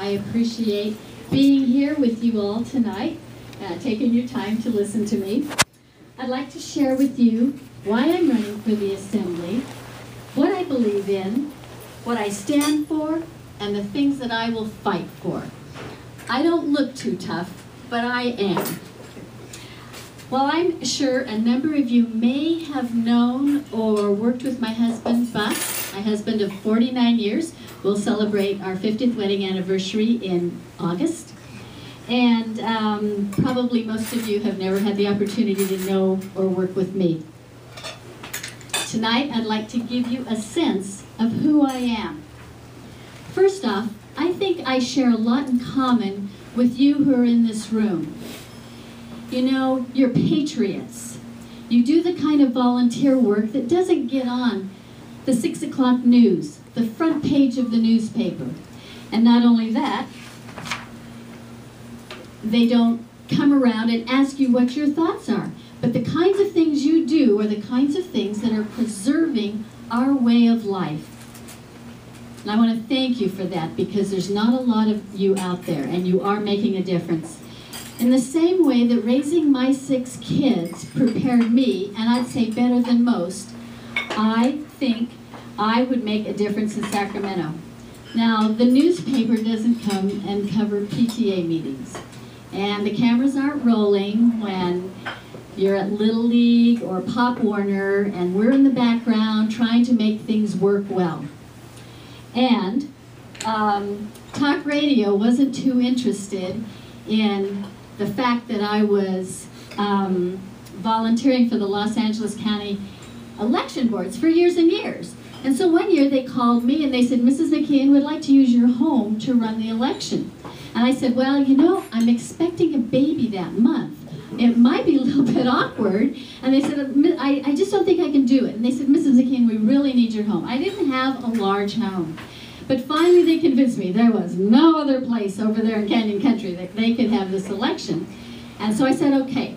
I appreciate being here with you all tonight, taking your time to listen to me. I'd like to share with you why I'm running for the Assembly, what I believe in, what I stand for, and the things that I will fight for. I don't look too tough, but I am. Well, I'm sure a number of you may have known or worked with my husband, Buck, my husband of 49 years. We'll celebrate our 50th wedding anniversary in August. And probably most of you have never had the opportunity to know or work with me. Tonight, I'd like to give you a sense of who I am. First off, I think I share a lot in common with you who are in this room. You know, you're patriots. You do the kind of volunteer work that doesn't get on the 6 o'clock news, the front page of the newspaper. And not only that, they don't come around and ask you what your thoughts are. But the kinds of things you do are the kinds of things that are preserving our way of life. And I want to thank you for that, because there's not a lot of you out there, and you are making a difference. In the same way that raising my 6 kids prepared me, and I'd say better than most, I think I would make a difference in Sacramento. Now, the newspaper doesn't come and cover PTA meetings, and the cameras aren't rolling when you're at Little League or Pop Warner, and we're in the background trying to make things work well. And talk radio wasn't too interested in the fact that I was volunteering for the Los Angeles County election boards for years and years. And so one year they called me and they said, Mrs. McKeon, we'd like to use your home to run the election. And I said, well, you know, I'm expecting a baby that month. It might be a little bit awkward. And they said, I just don't think I can do it. And they said, Mrs. McKeon, we really need your home. I didn't have a large home. But finally they convinced me there was no other place over there in Canyon Country that they could have this election. And so I said, okay.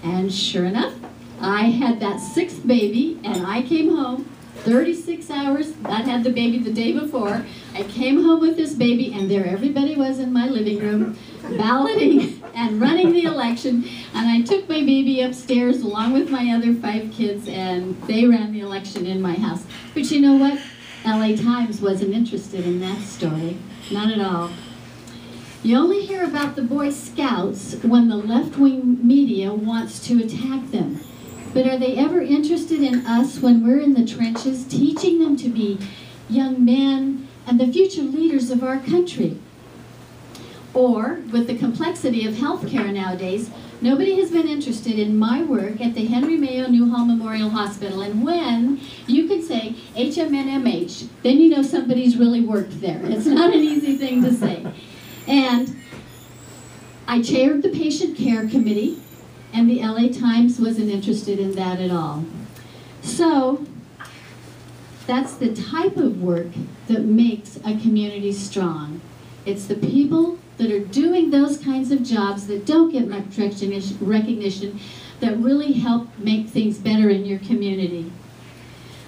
And sure enough, I had that 6th baby, and I came home 36 hours. I'd had the baby the day before. I came home with this baby, and there everybody was in my living room, balloting and running the election. And I took my baby upstairs along with my other 5 kids, and they ran the election in my house. But you know what? LA Times wasn't interested in that story. Not at all. You only hear about the Boy Scouts when the left-wing media wants to attack them. But are they ever interested in us when we're in the trenches, teaching them to be young men and the future leaders of our country? Or, with the complexity of healthcare nowadays, nobody has been interested in my work at the Henry Mayo Newhall Memorial Hospital. And when you can say HMNMH, then you know somebody's really worked there. It's not an easy thing to say. And I chaired the Patient Care Committee, and the LA Times wasn't interested in that at all. So, that's the type of work that makes a community strong. It's the people that are doing those kinds of jobs that don't get much recognition that really help make things better in your community.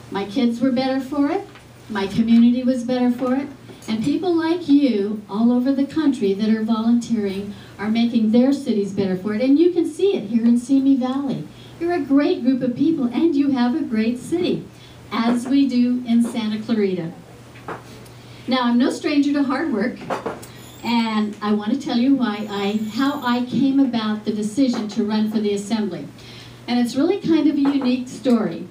My kids were better for it, my community was better for it, and people like you all over the country that are volunteering are making their cities better for it. And you can see it here in Simi Valley. You're a great group of people, and you have a great city, as we do in Santa Clarita. Now, I'm no stranger to hard work, and I want to tell you how I came about the decision to run for the Assembly. And it's really kind of a unique story.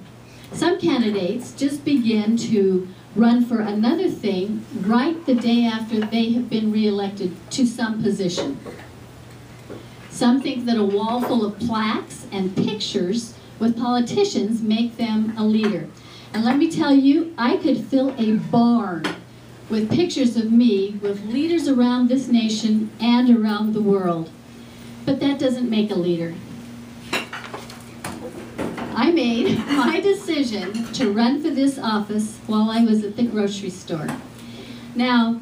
Some candidates just begin to run for another thing right the day after they have been reelected to some position. Some think that a wall full of plaques and pictures with politicians make them a leader. And let me tell you, I could fill a barn with pictures of me with leaders around this nation and around the world. But that doesn't make a leader. I made my decision to run for this office while I was at the grocery store. Now,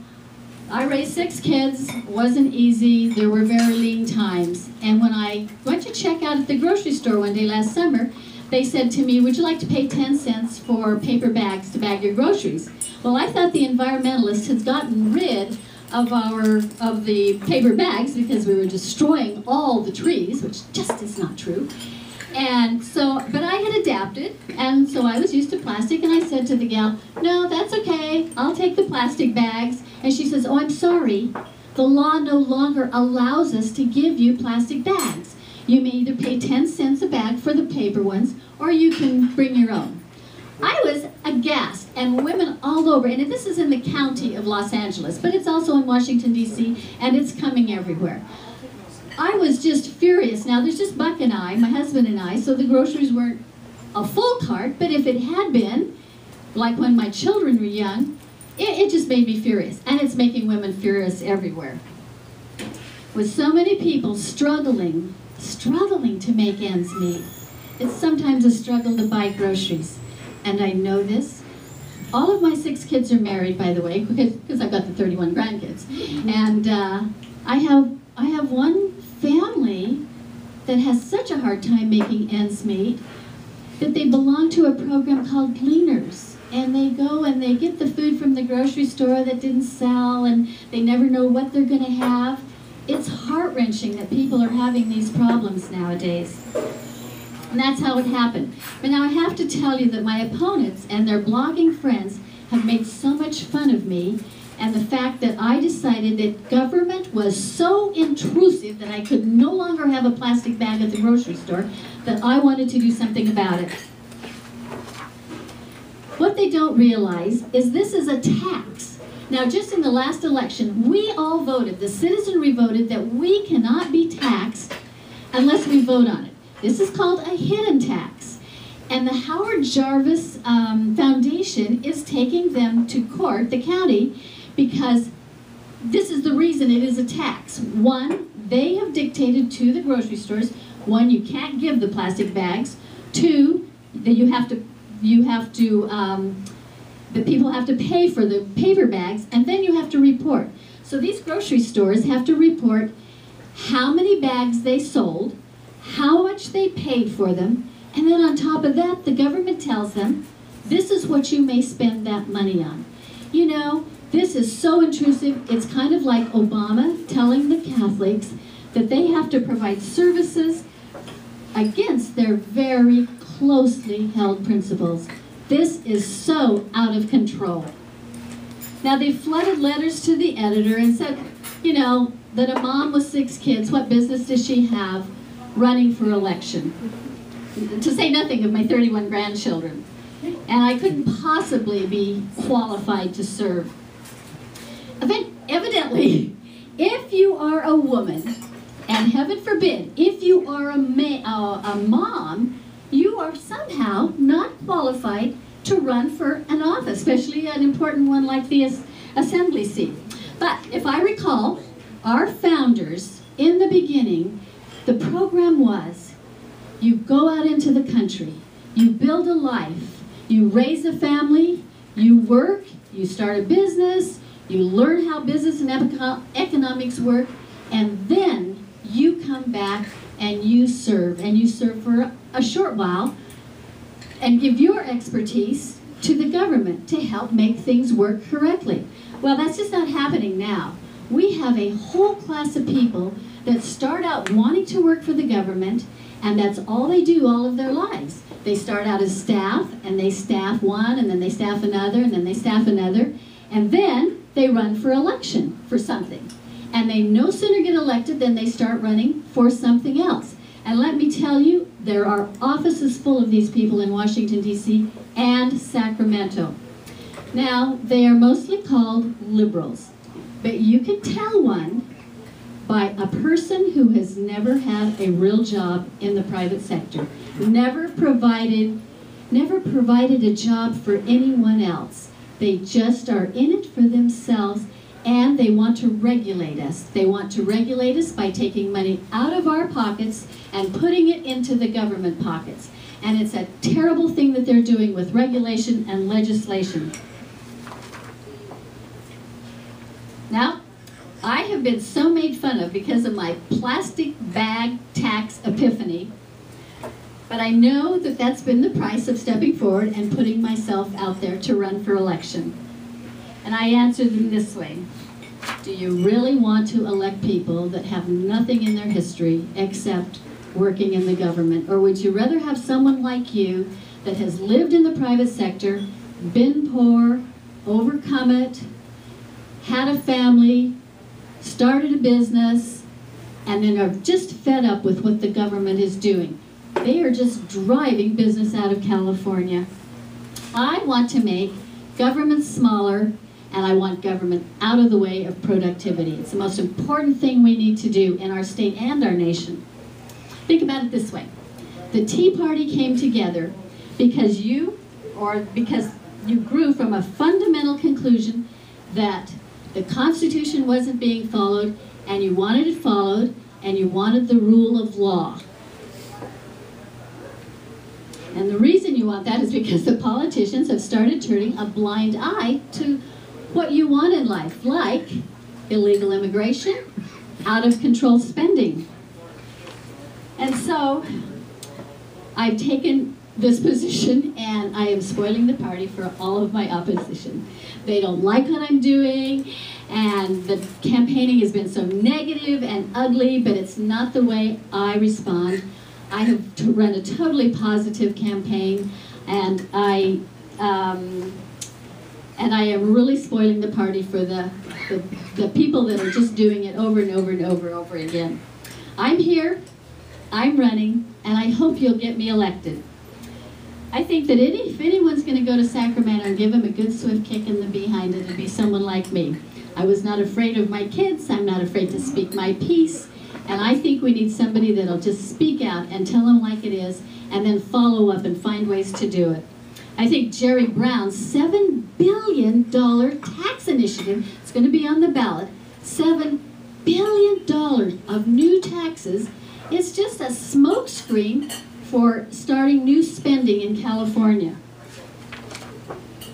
I raised 6 kids, wasn't easy, there were very lean times. And when I went to check out at the grocery store one day last summer, they said to me, would you like to pay 10 cents for paper bags to bag your groceries? Well, I thought the environmentalists had gotten rid of the paper bags because we were destroying all the trees, which just is not true. And so, but I had adapted, and so I was used to plastic, and I said to the gal, no, that's okay, I'll take the plastic bags. And she says, oh, I'm sorry, the law no longer allows us to give you plastic bags. You may either pay 10 cents a bag for the paper ones, or you can bring your own. I was aghast, and women all over, and this is in the county of Los Angeles, but it's also in Washington, D.C., and it's coming everywhere. I was just furious. Now, there's just Buck and I, my husband and I, so the groceries weren't a full cart, but if it had been, like when my children were young, it just made me furious, and it's making women furious everywhere. With so many people struggling to make ends meet, it's sometimes a struggle to buy groceries. And I know this. All of my 6 kids are married, by the way, because I've got the 31 grandkids. And I have one family that has such a hard time making ends meet that they belong to a program called Gleaners. And they go and they get the food from the grocery store that didn't sell, and they never know what they're going to have. It's heart-wrenching that people are having these problems nowadays. And that's how it happened. But now I have to tell you that my opponents and their blogging friends have made so much fun of me, and the fact that I decided that government was so intrusive that I could no longer have a plastic bag at the grocery store, that I wanted to do something about it. What they don't realize is this is a tax. Now, just in the last election, we all voted, the citizenry voted, that we cannot be taxed unless we vote on it. This is called a hidden tax. And the Howard Jarvis Foundation is taking them to court, the county, because this is the reason it is a tax. One, they have dictated to the grocery stores, one, you can't give the plastic bags. Two, that the people have to pay for the paper bags, and then you have to report. So these grocery stores have to report how many bags they sold, how much they paid for them, and then on top of that, the government tells them, this is what you may spend that money on. You know, this is so intrusive. It's kind of like Obama telling the Catholics that they have to provide services against their very closely held principles. This is so out of control. Now, they flooded letters to the editor and said, you know, that a mom with 6 kids, what business does she have running for election? To say nothing of my 31 grandchildren. And I couldn't possibly be qualified to serve. Evidently, if you are a woman, and heaven forbid, if you are a mom, you are somehow not qualified to run for an office, especially an important one like the assembly seat. But if I recall, our founders, in the beginning, the program was, you go out into the country, you build a life, you raise a family, you work, you start a business, you learn how business and economics work, and then you come back and you serve for a short while, and give your expertise to the government to help make things work correctly. Well, that's just not happening now. We have a whole class of people that start out wanting to work for the government, and that's all they do all of their lives. They start out as staff, and they staff one, and then they staff another, and then they staff another, and then they run for election for something. And they no sooner get elected than they start running for something else. And let me tell you, there are offices full of these people in Washington, D.C. and Sacramento. Now, they are mostly called liberals, but you can tell one by a person who has never had a real job in the private sector, never provided a job for anyone else. They just are in it for themselves, and they want to regulate us. They want to regulate us by taking money out of our pockets and putting it into the government pockets. And it's a terrible thing that they're doing with regulation and legislation. Now, I have been so made fun of because of my plastic bag tax epiphany, but I know that that's been the price of stepping forward and putting myself out there to run for election. And I answer them this way. Do you really want to elect people that have nothing in their history except working in the government? Or would you rather have someone like you that has lived in the private sector, been poor, overcome it, had a family, started a business, and then are just fed up with what the government is doing? They are just driving business out of California. I want to make government smaller, and I want government out of the way of productivity. It's the most important thing we need to do in our state and our nation. Think about it this way. The Tea Party came together because you grew from a fundamental conclusion that the Constitution wasn't being followed, and you wanted it followed, and you wanted the rule of law. And the reason you want that is because the politicians have started turning a blind eye to what you want in life, like illegal immigration, out of control spending. And so I've taken this position, and I am spoiling the party for all of my opposition. They don't like what I'm doing, and the campaigning has been so negative and ugly, but it's not the way I respond. I have run a totally positive campaign, and I am really spoiling the party for the people that are just doing it over and over and over again. I'm here, I'm running, and I hope you'll get me elected. I think that if anyone's going to go to Sacramento and give them a good swift kick in the behind, it'll be someone like me. I was not afraid of my kids, I'm not afraid to speak my piece, and I think we need somebody that'll just speak out and tell them like it is, and then follow up and find ways to do it. I think Jerry Brown's $7 billion tax initiative, it's going to be on the ballot, $7 billion of new taxes, is just a smokescreen for starting new spending in California.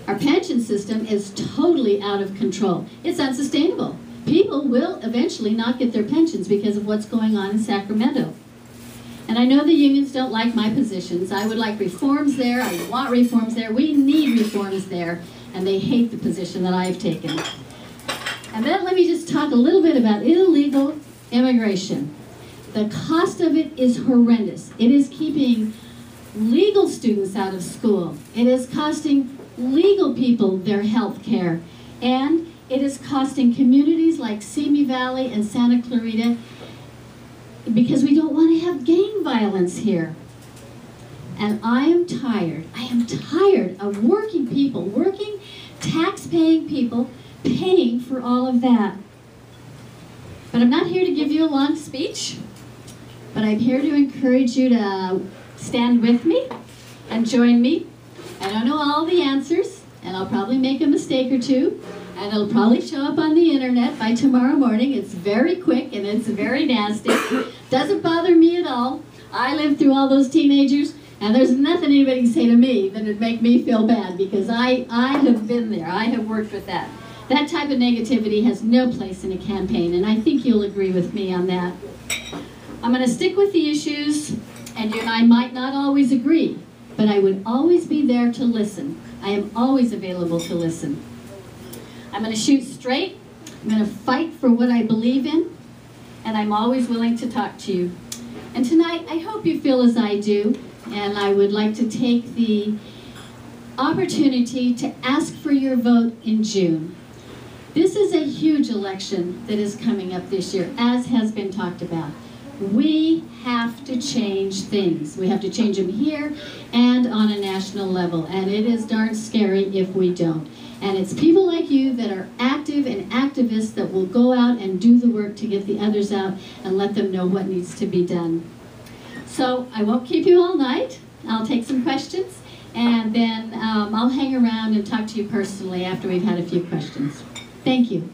Our pension system is totally out of control. It's unsustainable. People will eventually not get their pensions because of what's going on in Sacramento. And I know the unions don't like my positions. I would like reforms there. I want reforms there. We need reforms there. And they hate the position that I've taken. And then let me just talk a little bit about illegal immigration. The cost of it is horrendous. It is keeping legal students out of school. It is costing legal people their health care. And it is costing communities like Simi Valley and Santa Clarita, because we don't want to have gang violence here. And I am tired of working people, working, tax-paying people, paying for all of that. But I'm not here to give you a long speech, but I'm here to encourage you to stand with me and join me. I don't know all the answers, and I'll probably make a mistake or two, and it'll probably show up on the internet by tomorrow morning. It's very quick and it's very nasty. Doesn't bother me at all. I lived through all those teenagers, and there's nothing anybody can say to me that would make me feel bad, because I have been there. I have worked with that. That type of negativity has no place in a campaign, and I think you'll agree with me on that. I'm going to stick with the issues, and you and I might not always agree, but I would always be there to listen. I am always available to listen. I'm going to shoot straight. I'm going to fight for what I believe in, and I'm always willing to talk to you. And tonight, I hope you feel as I do, and I would like to take the opportunity to ask for your vote in June. This is a huge election that is coming up this year, as has been talked about. We have to change things. We have to change them here and on a national level, and it is darn scary if we don't. And it's people like you that are active and activists that will go out and do the work to get the others out and let them know what needs to be done. So I won't keep you all night. I'll take some questions, and then I'll hang around and talk to you personally after we've had a few questions. Thank you.